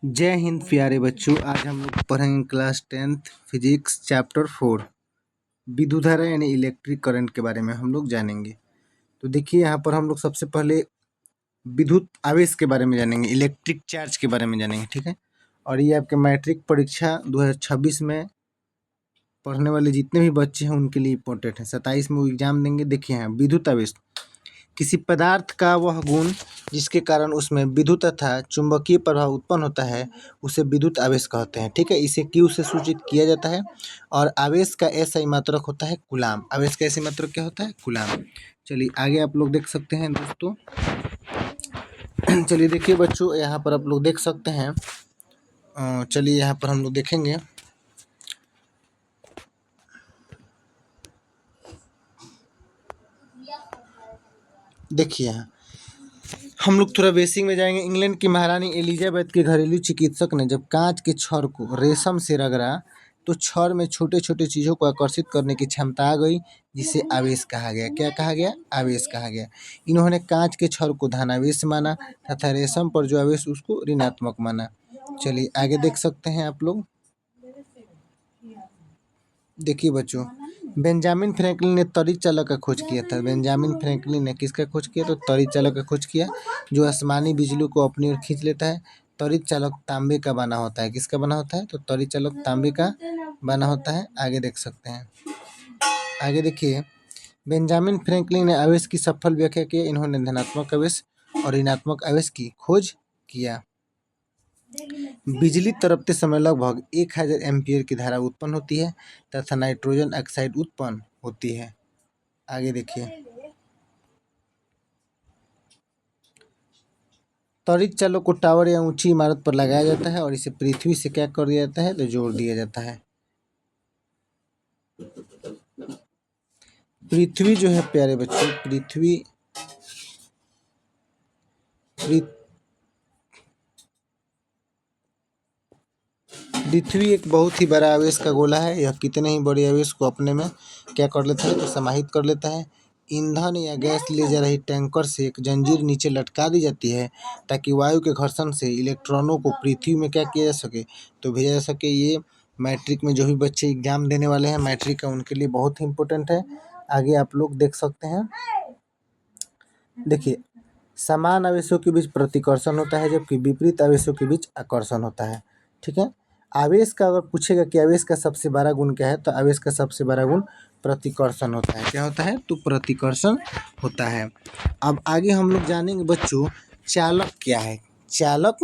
जय हिंद प्यारे बच्चों। आज हम लोग पढ़ेंगे क्लास 10th फिजिक्स चैप्टर 4 विद्युत धारा यानी इलेक्ट्रिक करंट के बारे में हम लोग जानेंगे। तो देखिए यहाँ पर हम लोग सबसे पहले विद्युत आवेश के बारे में जानेंगे, इलेक्ट्रिक चार्ज के बारे में जानेंगे, ठीक है। और ये आपके मैट्रिक परीक्षा 2026 में पढ़ने वाले जितने भी बच्चे हैं उनके लिए इम्पोर्टेंट है। 27 में वो एग्जाम देंगे। देखिए यहाँ विद्युत आवेश किसी पदार्थ का वह गुण जिसके कारण उसमें विद्युत तथा चुंबकीय प्रभाव उत्पन्न होता है उसे विद्युत आवेश कहते हैं, ठीक है। इसे Q से सूचित किया जाता है और आवेश का SI मात्रक होता है कूलाम। आवेश का SI मात्रक क्या होता है? कूलाम। चलिए आगे आप लोग देख सकते हैं दोस्तों। चलिए देखिए बच्चों, यहाँ पर आप लोग देख सकते हैं। चलिए यहाँ पर हम लोग देखेंगे। देखिए यहाँ हम लोग थोड़ा बेसिक में जाएंगे। इंग्लैंड की महारानी एलिजाबेथ के घरेलू चिकित्सक ने जब कांच के छड़ को रेशम से रगड़ा तो छड़ में छोटे छोटे चीज़ों को आकर्षित करने की क्षमता आ गई, जिसे आवेश कहा गया। क्या कहा गया? आवेश कहा गया। इन्होंने कांच के छड़ को धनावेश माना तथा रेशम पर जो आवेश उसको ऋणात्मक माना। चलिए आगे देख सकते हैं आप लोग। देखिए बच्चों, बेंजामिन फ्रैंकलिन ने त्वरित चालक का खोज किया था। बेंजामिन फ्रैंकलिन ने किसका खोज किया? तो त्वरित चालक का खोज किया, जो आसमानी बिजली को अपनी ओर खींच लेता है। त्वरित चालक तांबे का बना होता है। किसका बना होता है? तो त्वरित चालक तांबे का बना होता है। आगे देख सकते हैं। आगे देखिए, बेंजामिन फ्रैंकलिन ने आवेश की सफल व्याख्या की। इन्होंने धनात्मक आवेश और ऋणात्मक आवेश की खोज किया। बिजली तरपते समय लगभग 1000 एम्पीयर की धारा उत्पन्न होती है तथा नाइट्रोजन ऑक्साइड उत्पन्न होती है। आगे देखिए, त्वरित चालक को टावर या ऊंची इमारत पर लगाया जाता है और इसे पृथ्वी से क्या कर दिया जाता है? तो जोड़ दिया जाता है। पृथ्वी जो है प्यारे बच्चों, पृथ्वी एक बहुत ही बड़ा आवेश का गोला है। यह कितने ही बड़े आवेश को अपने में क्या कर लेता है? तो समाहित कर लेता है। ईंधन या गैस ले जा रही टैंकर से एक जंजीर नीचे लटका दी जाती है ताकि वायु के घर्षण से इलेक्ट्रॉनों को पृथ्वी में क्या किया जा सके? तो भेजा जा सके। ये मैट्रिक में जो भी बच्चे एग्जाम देने वाले हैं मैट्रिक का, उनके लिए बहुत ही इम्पोर्टेंट है। आगे आप लोग देख सकते हैं। देखिए, समान आवेशों के बीच प्रतिकर्षण होता है जबकि विपरीत आवेशों के बीच आकर्षण होता है, ठीक है। आवेश का अगर पूछेगा कि आवेश का सबसे बड़ा गुण क्या है, तो आवेश का सबसे बड़ा गुण प्रतिकर्षण होता है। क्या होता है? तो प्रतिकर्षण होता है। अब आगे हम लोग जानेंगे बच्चों, चालक क्या है। चालक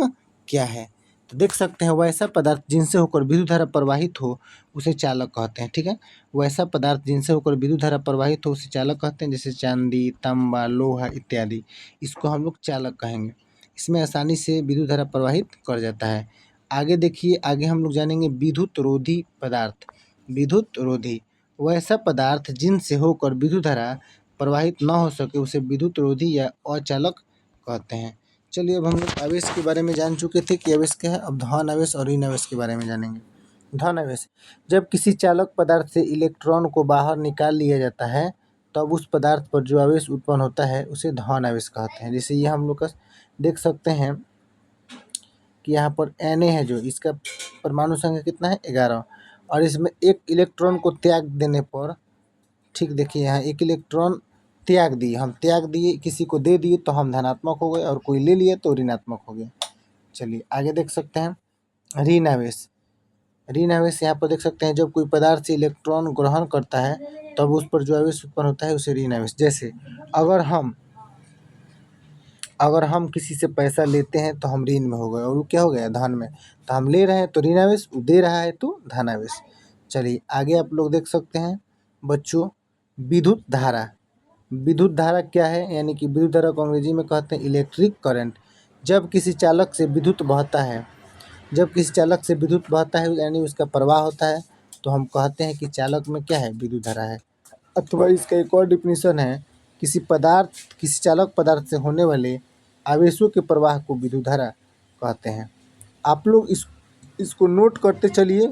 क्या है? तो देख सकते हैं, वैसा पदार्थ जिनसे होकर विद्युत धारा प्रवाहित हो उसे चालक कहते हैं, ठीक है। वैसा पदार्थ जिनसे होकर विद्युत धारा प्रवाहित हो उसे चालक कहते हैं, जैसे चांदी, तांबा, लोहा इत्यादि। इसको हम लोग चालक कहेंगे। इसमें आसानी से विद्युत धारा प्रवाहित कर जाता है। आगे देखिए, आगे हम लोग जानेंगे विद्युत रोधी पदार्थ। विद्युत रोधी वैसा पदार्थ जिनसे होकर विद्युत धारा प्रवाहित न हो सके उसे विद्युत रोधी या अचालक कहते हैं। चलिए अब हम लोग आवेश के बारे में जान चुके थे कि आवेश क्या है। अब धन आवेश और ऋण आवेश के बारे में जानेंगे। धन आवेश, जब किसी चालक पदार्थ से इलेक्ट्रॉन को बाहर निकाल लिया जाता है तब उस पदार्थ पर जो आवेश उत्पन्न होता है उसे धन आवेश कहते हैं। जैसे ये हम लोग का देख सकते हैं कि यहाँ पर Na है, जो इसका परमाणु संख्या कितना है? 11। और इसमें एक इलेक्ट्रॉन को त्याग देने पर, ठीक, देखिए यहाँ एक इलेक्ट्रॉन त्याग दिए, हम त्याग दिए, किसी को दे दिए तो हम धनात्मक हो गए और कोई ले लिए तो ऋणात्मक हो गए। चलिए आगे देख सकते हैं ऋण आवेश। ऋण आवेश यहाँ पर देख सकते हैं, जब कोई पदार्थ से इलेक्ट्रॉन ग्रहण करता है तब उस पर जो आवेश उत्पन्न होता है उसे ऋण आवेश। जैसे अगर हम किसी से पैसा लेते हैं तो हम ऋण में हो गए और वो क्या हो गया? धन में। तो हम ले रहे हैं तो ऋण आवेश, वो दे रहा है तो धन आवेश। चलिए आगे आप लोग देख सकते हैं बच्चों, विद्युत धारा। विद्युत धारा क्या है? यानी कि विद्युत धारा को अंग्रेजी में कहते हैं इलेक्ट्रिक करंट। जब किसी चालक से विद्युत बहता है यानी उसका प्रवाह होता है तो हम कहते हैं कि चालक में क्या है? विद्युत धारा है। अथवा इसका एक और डिफिनीशन है, किसी चालक पदार्थ से होने वाले आवेशों के प्रवाह को विद्युत धारा कहते हैं। आप लोग इसको नोट करते चलिए,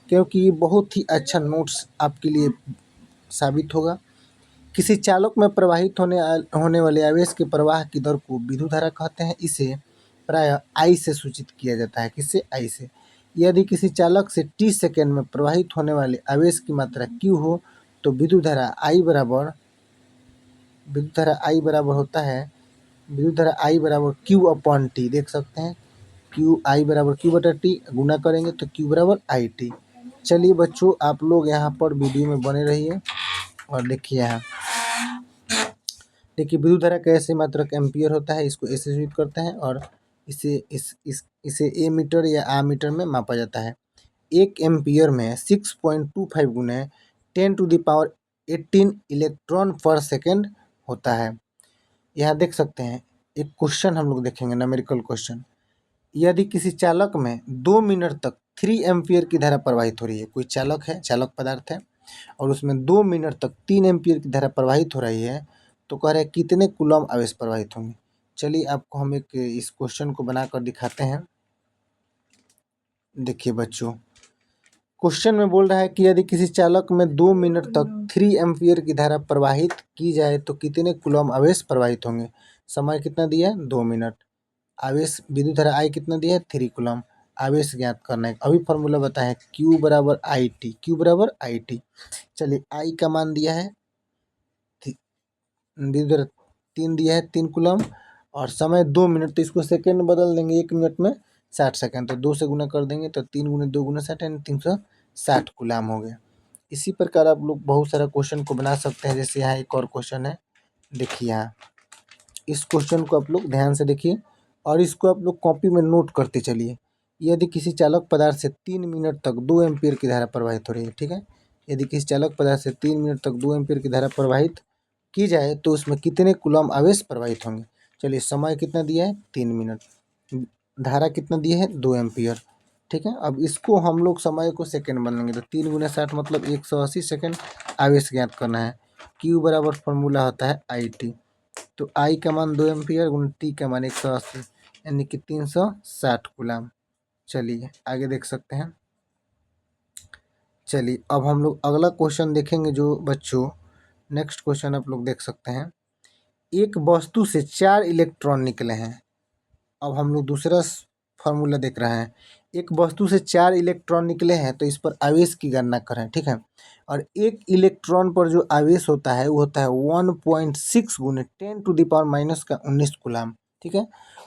क्योंकि ये बहुत ही अच्छा नोट्स आपके लिए साबित होगा। किसी चालक में प्रवाहित होने वाले आवेश के प्रवाह की दर को विद्युत धारा कहते हैं। इसे प्रायः आई से सूचित किया जाता है। किससे? आई से। यदि किसी चालक से t सेकेंड में प्रवाहित होने वाले आवेश की मात्रा q हो तो विद्युत धारा I बराबर q/t। देख सकते हैं I बराबर q/t, गुना करेंगे तो q बराबर IT। चलिए बच्चों, आप लोग यहाँ पर वीडियो में बने रहिए और देखिए यहाँ देखिए विद्युत धारा कैसे मात्रक एम्पियर होता है, इसको ऐसे सूचित करते हैं और इसे ए मीटर या आ मीटर में मापा जाता है। 1 एम्पियर में 6.25 गुने 10⁻18 इलेक्ट्रॉन पर सेकेंड होता है। यहाँ देख सकते हैं एक क्वेश्चन हम लोग देखेंगे, न्यूमेरिकल क्वेश्चन। यदि किसी चालक में 2 मिनट तक 3 एम्पियर की धारा प्रवाहित हो रही है, कोई चालक है, चालक पदार्थ है और उसमें 2 मिनट तक 3 एम्पियर की धारा प्रवाहित हो रही है, तो कह रहे हैं कितने कूलम आवेश प्रवाहित होंगे। चलिए आपको हम एक इस क्वेश्चन को बनाकर दिखाते हैं। देखिए बच्चों, क्वेश्चन में बोल रहा है कि यदि किसी चालक में 2 मिनट तक 3 एम्पियर की धारा प्रवाहित की जाए तो कितने कूलम आवेश प्रवाहित होंगे। समय कितना दिया है? 2 मिनट। आवेश विद्युत धारा I कितना दिया है? 3 कूलम। आवेश ज्ञात करना है। अभी फॉर्मूला बताएं, Q बराबर IT। Q बराबर IT। चलिए I का मान दिया है विद्युत धारा 3 दिया है, 3 कूलम, और समय 2 मिनट, तो इसको सेकेंड बदल देंगे, 1 मिनट में 60 सेकेंड, तो 2 से गुना कर देंगे तो 3 गुने 2 गुना 60 यानी 360 कूलम हो गया। इसी प्रकार आप लोग बहुत सारा क्वेश्चन को बना सकते हैं। जैसे यहाँ एक और क्वेश्चन है, देखिए यहाँ इस क्वेश्चन को आप लोग ध्यान से देखिए और इसको आप लोग कॉपी में नोट करते चलिए। यदि किसी चालक पदार्थ से 3 मिनट तक 2 एम्पियर की धारा प्रवाहित हो रही है, ठीक है, यदि किसी चालक पदार्थ से 3 मिनट तक 2 एम्पियर की धारा प्रवाहित की जाए तो उसमें कितने कूलम आवेश प्रवाहित होंगे। चलिए समय कितना दिया है? 3 मिनट। धारा कितना दिया है? 2 एम्पियर। ठीक है, अब इसको हम लोग समय को सेकेंड बदलेंगे तो 3 गुना 60 मतलब 180 सेकेंड आवेश ज्ञात करना है। Q बराबर फॉर्मूला होता है IT। तो I का मान 2 एम्पियर गुना T का मान 180 यानी कि 360 कूलम। चलिए आगे देख सकते हैं। चलिए अब हम लोग अगला क्वेश्चन देखेंगे जो बच्चों, नेक्स्ट क्वेश्चन आप लोग देख सकते हैं। एक वस्तु से 4 इलेक्ट्रॉन निकले हैं। अब हम लोग दूसरा फार्मूला देख रहे हैं। एक वस्तु से 4 इलेक्ट्रॉन निकले हैं तो इस पर आवेश की गणना करें, ठीक है। और एक इलेक्ट्रॉन पर जो आवेश होता है वो होता है 1.6 गुने 10⁻⁻19 कूलम, ठीक है।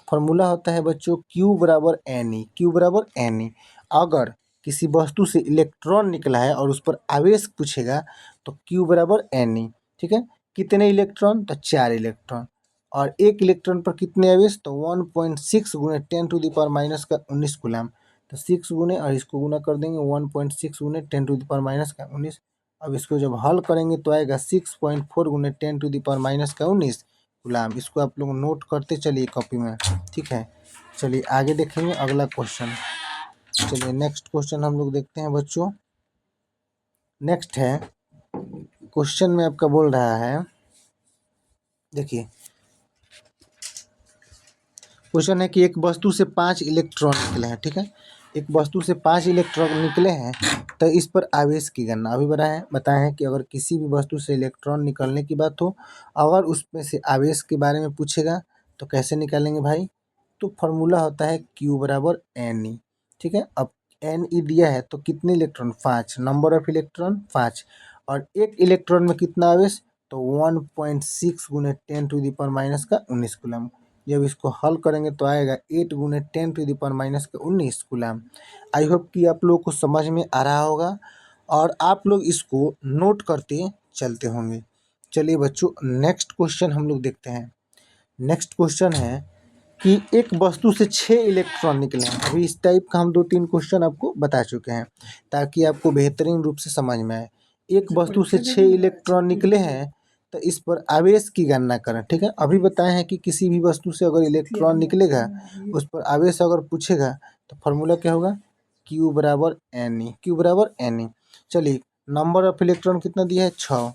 फार्मूला होता है बच्चों Q बराबर NE। Q बराबर NE। अगर किसी वस्तु से इलेक्ट्रॉन निकला है और उस पर आवेश पूछेगा तो Q बराबर NE, ठीक है। कितने इलेक्ट्रॉन? तो 4 इलेक्ट्रॉन। और एक इलेक्ट्रॉन पर कितने आवेश? तो 1.6 गुने 10⁻⁻19 कूलम। तो 6 गुने और इसको गुना कर देंगे 1.6 गुने 10⁻⁻19। अब इसको जब हल करेंगे तो आएगा 6.4 गुने 10⁻⁻19 कूलम। इसको आप लोग नोट करते चलिए कॉपी में, ठीक है। चलिए आगे देखेंगे अगला क्वेश्चन। चलिए नेक्स्ट क्वेश्चन हम लोग देखते हैं बच्चों। नेक्स्ट है क्वेश्चन में आपका बोल रहा है, देखिए क्वेश्चन है कि एक वस्तु से 5 इलेक्ट्रॉन निकले हैं, ठीक है। एक वस्तु से 5 इलेक्ट्रॉन निकले हैं तो इस पर आवेश की गणना अभी बताए हैं कि अगर किसी भी वस्तु से इलेक्ट्रॉन निकलने की बात हो, अगर उसमें से आवेश के बारे में पूछेगा तो कैसे निकालेंगे भाई? तो फॉर्मूला होता है Q बराबर NE, ठीक है। अब NE दिया है तो कितने इलेक्ट्रॉन? 5। नंबर ऑफ इलेक्ट्रॉन 5 और एक इलेक्ट्रॉन में कितना आवेश? तो 1.6 गुने 10⁻⁻19 कूलम। जब इसको हल करेंगे तो आएगा 8 गुने 10⁻⁻19 कूलम। आई होप कि आप लोगों को समझ में आ रहा होगा और आप लोग इसको नोट करते चलते होंगे। चलिए बच्चों नेक्स्ट क्वेश्चन हम लोग देखते हैं। नेक्स्ट क्वेश्चन है कि एक वस्तु से 6 इलेक्ट्रॉन निकले हैं। अभी इस टाइप का हम 2-3 क्वेश्चन आपको बता चुके हैं ताकि आपको बेहतरीन रूप से समझ में आए। एक वस्तु से 6 इलेक्ट्रॉन निकले हैं तो इस पर आवेश की गणना करें, ठीक है। अभी बताए हैं कि किसी भी वस्तु से अगर इलेक्ट्रॉन निकलेगा उस पर आवेश अगर पूछेगा तो फॉर्मूला क्या होगा? Q बराबर NE। Q बराबर NE। चलिए नंबर ऑफ इलेक्ट्रॉन कितना दिया है? 6।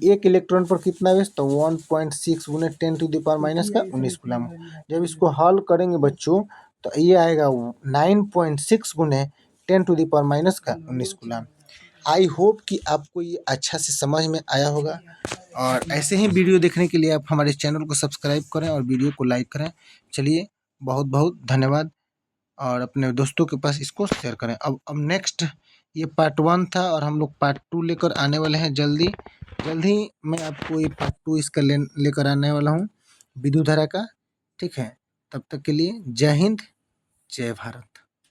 एक इलेक्ट्रॉन पर कितना आवेश? तो 1.6 गुने 10⁻⁻19 कूलम। जब इसको हल करेंगे बच्चों तो ये आएगा 9.6 गुने 10⁻⁻19 कूलम। आई होप कि आपको ये अच्छा से समझ में आया होगा और ऐसे ही वीडियो देखने के लिए आप हमारे चैनल को सब्सक्राइब करें और वीडियो को लाइक करें। चलिए बहुत बहुत धन्यवाद और अपने दोस्तों के पास इसको शेयर करें। अब नेक्स्ट ये पार्ट 1 था और हम लोग पार्ट 2 लेकर आने वाले हैं जल्दी ही मैं आपको ये पार्ट 2 इसका लेकर आने वाला हूँ विद्युत धारा का। ठीक है, तब तक के लिए जय हिंद, जय भारत।